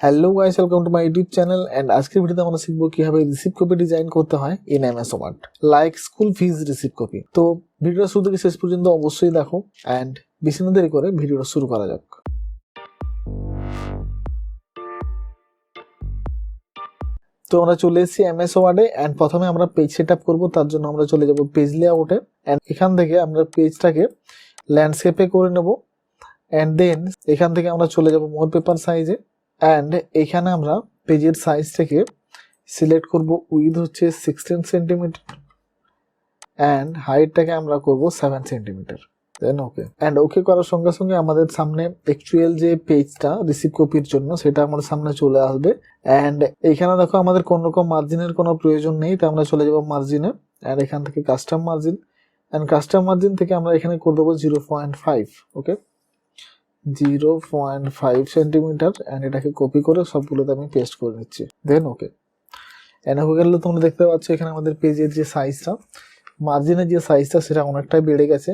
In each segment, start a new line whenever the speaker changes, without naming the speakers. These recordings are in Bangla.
Hello guys, welcome to my YouTube channel and আজকের ভিডিওতে আমরা শিখবো কিভাবে রিসিপ্ট কপি ডিজাইন করতে হয় in MS Word, like school fees receipt copy. তো ভিডিওটা শুরু থেকে শেষ পর্যন্ত অবশ্যই দেখো এন্ড বেশি না দেরি করে ভিডিওটা শুরু করা যাক। তো আমরা চলে এসেছি এমএস ওয়ার্ডে এন্ড প্রথমে আমরা পেজ সেটআপ করব। তার জন্য আমরা চলে যাব পেজ লেআউটে এন্ড এখান থেকে আমরা পেজটাকে ল্যান্ডস্কেপে করে নেব এন্ড দেন এখান থেকে আমরা চলে যাব মোর পেপার সাইজে এন্ড এখানে আমরা পেজের সাইজটাকে সিলেক্ট করব। উইথ হচ্ছে 16 সেন্টিমিটার এন্ড হাইটটাকে আমরা করব 7 সেন্টিমিটার। দেন ওকে এন্ড ওকে করার সঙ্গে সঙ্গে আমাদের সামনে অ্যাকচুয়াল যে পেজটা রিসিভ কপির জন্য সেটা আমাদের সামনে চলে আসবে এন্ড এইখানে দেখো আমাদের কোন রকম মার্জিনের কোনো প্রয়োজন নেই, তাই আমরা চলে যাব মার্জিনে এন্ড এখান থেকে custom margin and custom margin থেকে আমরা এখানে করে দেবো 0.5। ওকে 0.5 সেন্টিমিটার এন্ড এটাকে কপি করে সবগুলোতে আমি পেস্ট করে নিচ্ছি। দেন ওকে এন্ড হয়ে গেলে তোমরা দেখতে পাচ্ছ এখানে আমাদের পেজের যে সাইজটা, মার্জিনের যে সাইজটা সেটা অনেকটাই বেড়ে গেছে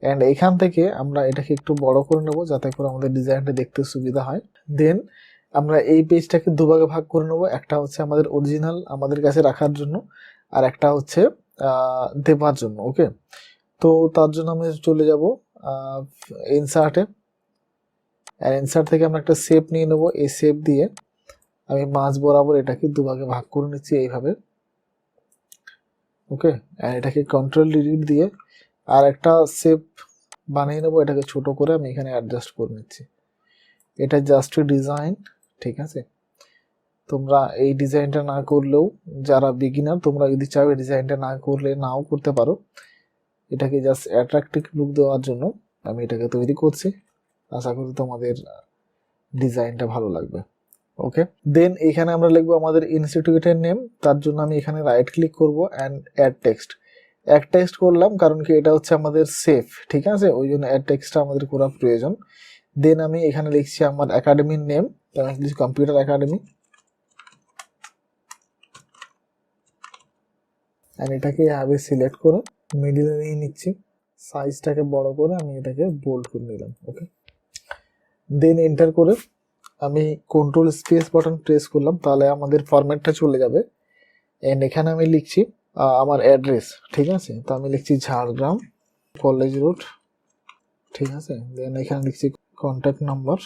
এন্ড এখান থেকে আমরা এটাকে একটু বড় করে নেব যাতে করে আমাদের ডিজাইনটা দেখতে সুবিধা হয়। দেন আমরা এই পেজটাকে দুভাগে ভাগ করে নেব, একটা হচ্ছে আমাদের অরিজিনাল আমাদের কাছে রাখার জন্য আর একটা হচ্ছে দেবার জন্য। ওকে তো তার জন্য আমি চলে যাব ইনসার্টে আর ইনসার্ট থেকে আমরা একটা শেপ নিয়ে নেব। এই শেপ দিয়ে আমি মাঝ বরাবর এটাকে দুভাগে ভাগ করে নিচ্ছি এইভাবে। ওকে আর এটাকে কন্ট্রোল ডিলিট দিয়ে আর একটা শেপ বানিয়ে নেব, এটাকে ছোট করে আমি এখানে অ্যাডজাস্ট করে নিচ্ছি। এটা জাস্ট ডিজাইন, ঠিক আছে। তোমরা এই ডিজাইনটা না করলেও, যারা বিগিনার তোমরা যদি চাও এই ডিজাইনটা না করলে নাও করতে পারো। এটাকে জাস্ট অ্যাট্রাকটিভ লুক দেওয়ার জন্য আমি এটাকে তৈরি করছি। আশা করি তোমাদের ডিজাইনটা ভালো লাগবে। ওকে দেন এখানে আমরা লিখবো আমাদের ইনস্টিটিউটের নেম। তার জন্য আমি এখানে রাইট ক্লিক করব and add text. Add text করলাম কারণ কি এটা হচ্ছে আমাদের সেফ, ঠিক আছে, ওই জন্য অ্যাড টেক্সটটা আমাদের করা প্রয়োজন। দেন আমি এখানে লিখছি আমার একাডেমির নেম, তার লিখছি কম্পিউটার একাডেমি এন্ড এটাকে এভাবে সিলেক্ট করে মিডিলে নিয়ে নিচ্ছি। সাইজটাকে বড় করে আমি এটাকে বোল্ড করে নিলাম। ওকে দেন এন্টার করে আমি কন্ট্রোল স্পেস বাটন প্রেস করলাম, তাহলে আমাদের ফরম্যাটটা চলে যাবে এন্ড এখানে আমি লিখছি আমার অ্যাড্রেস, ঠিক আছে। তো আমি লিখছি ঝাড়গ্রাম কলেজ রোড, ঠিক আছে। দেন এখানে লিখছি কন্ট্যাক্ট নাম্বার,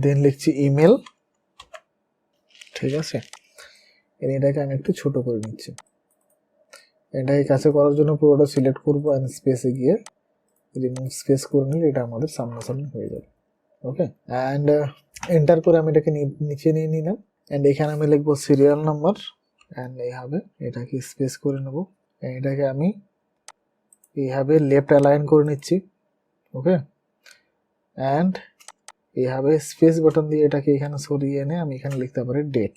দেন লিখছি ইমেল, ঠিক আছে। এটাকে আমি একটু ছোট করে নিচ্ছি। এটাকে কাছে করার জন্য পুরোটা সিলেক্ট করবো এন্ড স্পেসে গিয়ে রিমুভ স্পেস করে নিলে এটা আমাদের সামনাসামনি হয়ে যাবে। ওকে অ্যান্ড এন্টার করে আমি এটাকে নিচে নিয়ে নিলাম অ্যান্ড এখানে আমি লিখবো সিরিয়াল নাম্বার অ্যান্ড এইভাবে এটাকে স্পেস করে নেব। এটাকে আমি এইভাবে লেফট অ্যালাইন করে নিচ্ছি। ওকে অ্যান্ড এইভাবে স্পেস বাটন দিয়ে এটাকে এখানে সরিয়ে এনে আমি এখানে লিখতে পারি ডেট।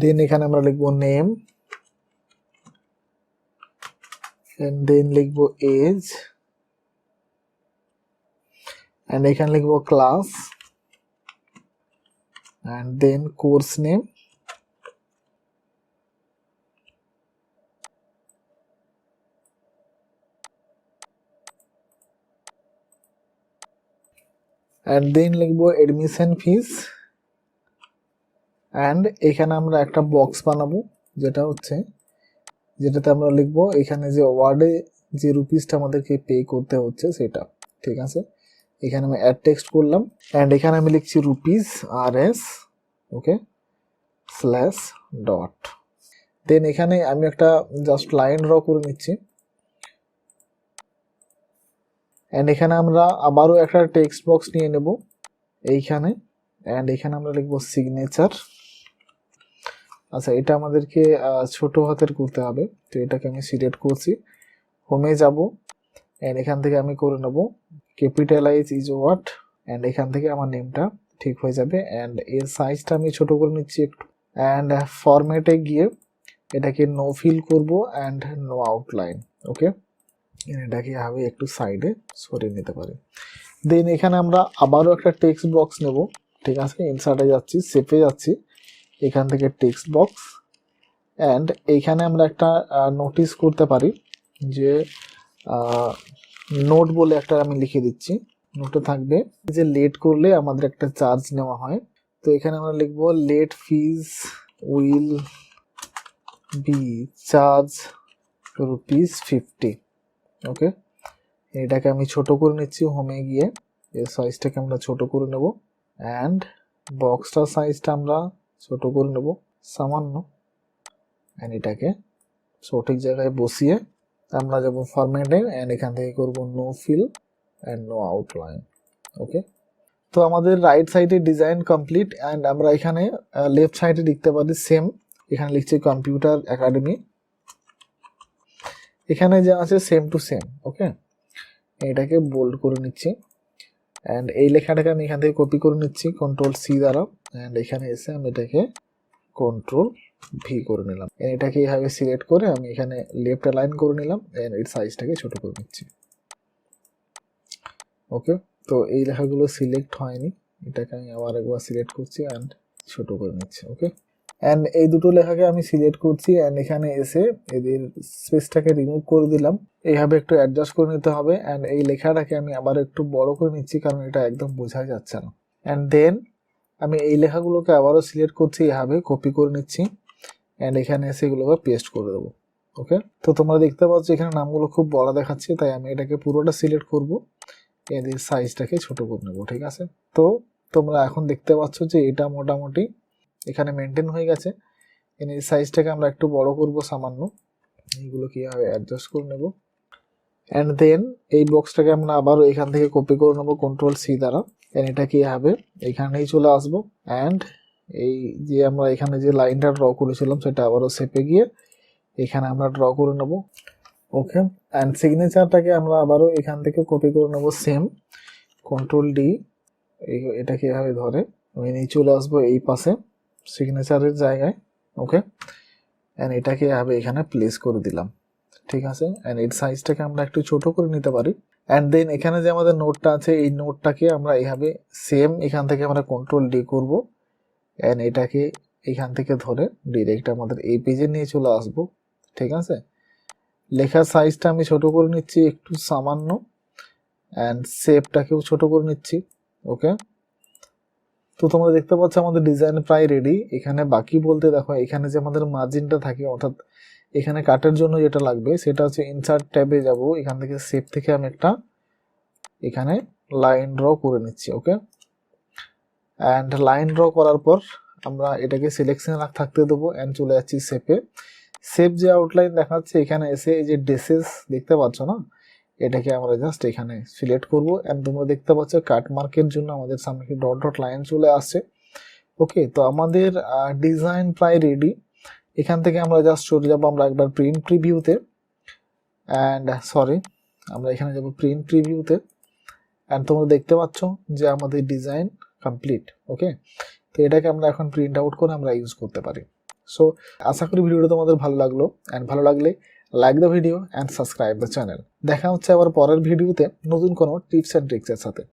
দেন এখানে আমরা লিখবো নেম and then লিখবো এজ and এখানে লিখবো class and then course name and then লিখবো এডমিশন ফিস and এখানে আমরা একটা বক্স বানাবো যেটাতে আমরা লিখবো এখানে যে ওয়ার্ডে যে রুপিসটা আমাদেরকে পে করতে হচ্ছে সেটা, ঠিক আছে। এখানে আমি অ্যাড টেক্সট করলাম এন্ড এখানে আমি লিখছি রুপিস RS, ওকে স্ল্যাশ ডট। দেন এখানে আমি একটা জাস্ট লাইন ড্র করে নিচ্ছি এন্ড এখানে আমরা আবারও একটা টেক্সট বক্স নিয়ে নেব এইখানে এন্ড এখানে আমরা লিখবো সিগনেচার। আচ্ছা এটা আমাদেরকে ছোট হাতের করতে হবে, তো এটাকে আমি সিলেক্ট করছি। হোমে যাব এন্ড এখান থেকে আমি করে নেব ক্যাপিটালাইজ ইজ হোয়াট এন্ড এখান থেকে আমার নেমটা ঠিক হয়ে যাবে এন্ড এর সাইজটা আমি ছোট করে নিচ্ছি একটু এন্ড ফরম্যাটে গিয়ে এটাকে নো ফিল করব এন্ড নো আউটলাইন। ওকে এটাকে আমি একটু সাইডে সরিয়ে নিতে পারি। দেন এখানে আমরা আবারও একটা টেক্সট বক্স নেব, ঠিক আছে। ইনসার্টে যাচ্ছি, শেপে যাচ্ছি, এখান থেকে টেক্সট বক্স এন্ড এইখানে আমরা একটা নোটিস করতে পারি যে নোট বলে একটা আমি লিখে দিচ্ছি, নোটে থাকবে যে লেট করলে আমাদের একটা চার্জ নেওয়া হয়। তো এখানে আমরা লিখবো late fees will be charge ₹50। Okay, এটাকে আমি ছোট করে নিচ্ছি, হোমে গিয়ে এর সাইজটাকে আমরা ছোট করে নেব, অ্যান্ড বক্সটার সাইজটা আমরা ছোট করে নেব সামান্য, অ্যান্ড এটাকে সঠিক জায়গায় বসিয়ে আমরা যাব ফরম্যাটে, অ্যান্ড এখান থেকে করব no fill and no outline. Okay, তো আমাদের রাইট সাইডে ডিজাইন কমপ্লিট, অ্যান্ড আমরা এখানে লেফট সাইডে লিখতে পারি সেম, এখানে লিখছি কম্পিউটার একাডেমি, এখানে যা আছে সেম টু সেম। ওকে, এটাকে বোল্ড করে নিচ্ছি, অ্যান্ড এই লেখাটাকে আমি এখান থেকে কপি করে নিচ্ছি Ctrl+C দ্বারা, অ্যান্ড এখানে এসে আমি এটাকে Ctrl+V করে নিলাম, এটাকে এইভাবে সিলেক্ট করে আমি এখানে লেফট অ্যালাইন করে নিলাম, অ্যান্ড এর সাইজটাকে ছোট করে নিচ্ছি। ওকে, তো এই লেখাগুলো সিলেক্ট হয়নি, এটাকে আমি আবার একবার সিলেক্ট করছি অ্যান্ড ছোট করে নিচ্ছি। ওকে, অ্যান্ড এই দুটো লেখাকে আমি সিলেক্ট করছি, অ্যান্ড এখানে এসে এদের স্পেসটাকে রিমুভ করে দিলাম, এইভাবে একটু অ্যাডজাস্ট করে নিতে হবে, অ্যান্ড এই লেখাটাকে আমি আবার একটু বড় করে নিচ্ছি কারণ এটা একদম বোঝাই যাচ্ছে না। অ্যান্ড দেন আমি এই লেখাগুলোকে আবারও সিলেক্ট করছি, এইভাবে কপি করে নিচ্ছি, অ্যান্ড এখানে এসে এগুলোকে পেস্ট করে দেবো। ওকে, তো তোমরা দেখতে পাচ্ছ এখানে নামগুলো খুব বড় দেখাচ্ছে, তাই আমি এটাকে পুরোটা সিলেক্ট করব, এদের সাইজটাকে ছোট করে নেব। ঠিক আছে, তো তোমরা এখন দেখতে পাচ্ছ যে এটা মোটামুটি এখানে মেনটেন হয়ে গেছে, এই সাইজটাকে আমরা একটু বড় করব সামান্য, এইগুলো কীভাবে অ্যাডজাস্ট করে নেব, অ্যান্ড দেন এই বক্সটাকে আমরা আবারও এখান থেকে কপি করে নেব Ctrl+C দ্বারা, অ্যান্ড এটা কী হবে এখানেই চলে আসবো, অ্যান্ড এই যে আমরা এখানে যে লাইনটা ড্র করেছিলাম সেটা আবারও শেপে গিয়ে এখানে আমরা ড্র করে নেব। ওকে, অ্যান্ড সিগনেচারটাকে আমরা আবারও এখান থেকে কপি করে নেব সেম Ctrl+D, এটাকে এভাবে ধরে আমি নিয়ে চলে আসবো এই পাশে সিগনেচারের জায়গায়। ওকে, অ্যান্ড এটাকে এভাবে এখানে প্লেস করে দিলাম। ঠিক আছে, অ্যান্ড এর সাইজটাকে আমরা একটু ছোট করে নিতে পারি, অ্যান্ড দেন এখানে যে আমাদের নোটটা আছে এই নোটটাকে আমরা এইভাবে সেম এখান থেকে আমরা Ctrl+D করব, অ্যান্ড এটাকে এখান থেকে ধরে ডিরেক্ট আমাদের এই পেজে নিয়ে চলে আসবো। ঠিক আছে, লেখার সাইজটা আমি ছোট করে নিচ্ছি একটু সামান্য, অ্যান্ড শেপটাকেও ছোট করে নিচ্ছি। ওকে, তো তোমরা দেখতে পাচ্ছ আমাদের ডিজাইন প্রায় রেডি। এখানে বাকি বলতে দেখো এখানে যে আমাদের মার্জিনটা থাকে, অর্থাৎ এখানে কাটের জন্য যেটা লাগবে সেটা হচ্ছে ইনসার্ট ট্যাবে যাব, এখান থেকে শেপ থেকে আমি একটা এখানে লাইন ড্র করে নিচ্ছি। ওকে, অ্যান্ড লাইন ড্র করার পর আমরা এটাকে সিলেকশন থাকতে দেবো, অ্যান্ড চলে যাচ্ছি শেপে। শেপ যে আউটলাইন দেখাচ্ছে এখানে এসে এই যে ডেসেস দেখতে পাচ্ছ না, এটাকে আমরা জাস্ট এখানে সিলেক্ট করব, অ্যান্ড তোমরা দেখতে পাচ্ছ কাট মার্কের জন্য আমাদের সামনে ডট ডট লাইন চলে আসছে। ওকে, তো আমাদের ডিজাইন প্রায় রেডি। এখান থেকে আমরা জাস্ট চলে যাবো আমরা একবার প্রিন্ট প্রিভিউতে, অ্যান্ড আমরা এখানে যাব প্রিন্ট প্রিভিউতে, অ্যান্ড তোমরা দেখতে পাচ্ছ যে আমাদের ডিজাইন কমপ্লিট। ওকে, তো এটাকে আমরা এখন প্রিন্ট আউট করে আমরা ইউজ করতে পারি। সো আশা করি ভিডিওটা তোমাদের ভালো লাগলো, অ্যান্ড ভালো লাগলে like the video and subscribe the channel. দেখা হচ্ছে আবার পরের ভিডিওতে নতুন কোনো টিপস অ্যান্ড ট্রিক্সের সাথে।